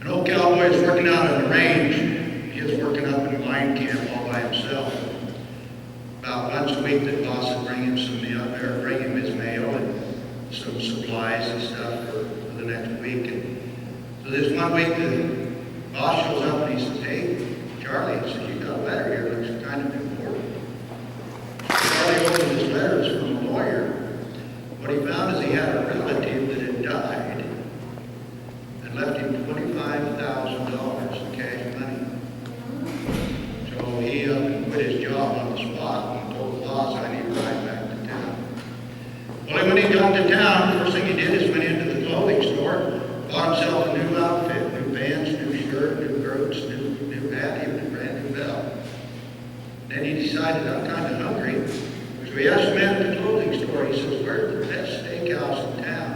An old cowboy is working out on the range. He is working up in a mine camp all by himself. About once a week, the boss would bring him some meal, or bring him his mail and some supplies and stuff for the next week. And so this one week, the boss shows up and he says, "Hey, Charlie," he says, "you got a letter here. It looks kind of important." Charlie opened his letter. It's from a lawyer. What he found is he had a relative that had died and left him $25,000 in cash money. So he quit his job on the spot and told the boss, "I need to ride back to town." Well, when he got to town, the first thing he did is went into the clothing store, bought himself a new outfit, new pants, new shirt, new boots, new hat, even a brand new belt. Then he decided, "I'm kind of hungry." So he asked the man at the clothing store, he says, "Where's the best steakhouse in town?"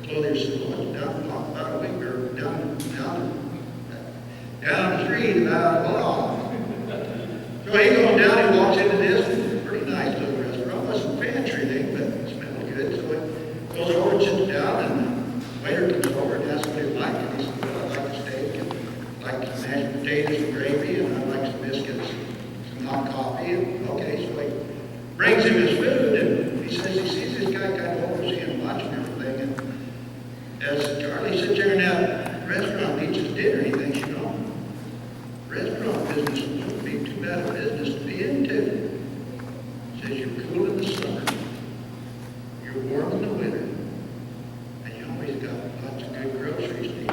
The clothier said, "Well, it's down about a week or down the street about a block." So he goes down, he walks into this pretty nice little restaurant. It wasn't fancy or anything, but it smelled good. So he goes over and sits down, and the waiter comes over and asks what he'd like. And he says, "Well, I'd like a steak, and I'd like some mashed potatoes and gravy, and I'd like some biscuits, some hot coffee." And okay, so he brings him his food, and he says he sees this guy kind of overseeing, watching everything. And as Charlie sits there in that restaurant, eats his dinner, he thinks, restaurant business wouldn't be too bad a business to be into. He says, "You're cool in the summer, you're warm in the winter, and you always got lots of good groceries to eat."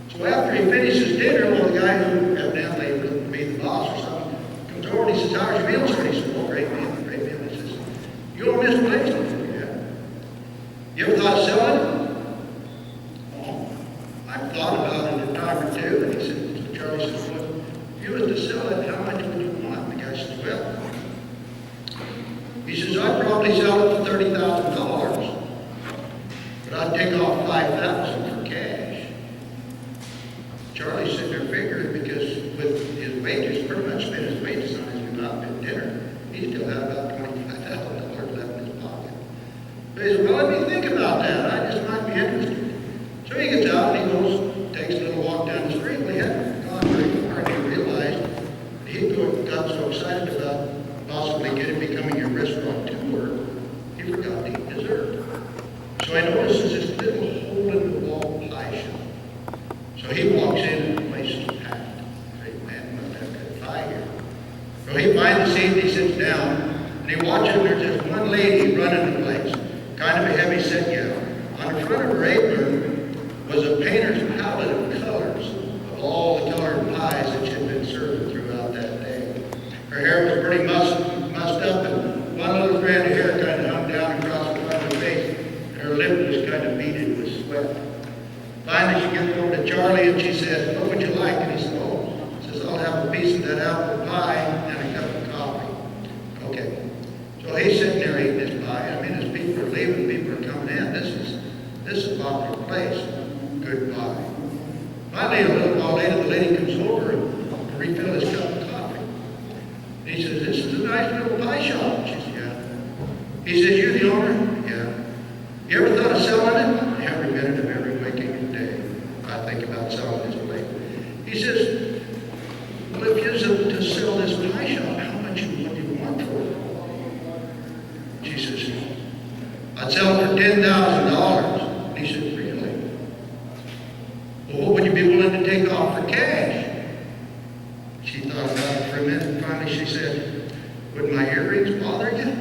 So after he finishes dinner, well, the guy who evidently would be the boss or something comes over and he says, "How's your meal, sir?" He says, "Oh, great meal, great meal." He says, "You own this place?" He says, "Yeah." "You ever thought of selling it?" "Oh, I've thought about it a time or two." And he said, Charlie says, "Well, if you was to sell it, how much would you want?" The guy says, "Well," he says, "I'd probably sell it for $30,000, but I'd take off $5,000 for cash." Charlie's sitting there figuring, because with his wages, pretty much spent his wages on his new outfit dinner, he still had about $25,000 left in his pocket. So he said, "Well, let me think about that. I just might be interested." So he gets out and he goes, takes a little walk down the street. Well, he hadn't gone very far, and he realized he got so excited about possibly becoming a restaurateur, he forgot to eat dessert. So he notices this little hole-in-the-wall pie shop. So he walks in and the place is packed. Great man, must have good pie here. So he finds a seat and he sits down, and he watches, and there's just one lady running the place, kind of a heavy-set gal. On the front of her apron was a painter's palette of colors of all the colored pies that she had been serving throughout that day. Her hair was pretty mussed up, and one little strand of hair kind of hung down across the front of her face, and her lip was kind of beaded with sweat. Finally, she gets over to Charlie and she says, "What would you like?" And he says, "Oh," says, "I'll have a piece of that apple pie and a cup of coffee." Okay. So he's sitting there eating his pie. I mean, as people are leaving, people are coming in. This is a popular place. Good pie. Finally, a little while later, the lady comes over and refills his cup of coffee. And he says, "This is a nice little pie shop." She says, "Yeah." He says, "You the owner?" "Yeah." "You ever thought of selling it?" "Every minute of every waking day, I think about selling this place." He says, "Well, if you was to sell this pie shop, how much would you want for it?" She says, "I'd sell it for $10,000. He said, "Really? Well, what would you be willing to take off for cash?" She thought about it for a minute, and finally she said, "Would my earrings bother you?"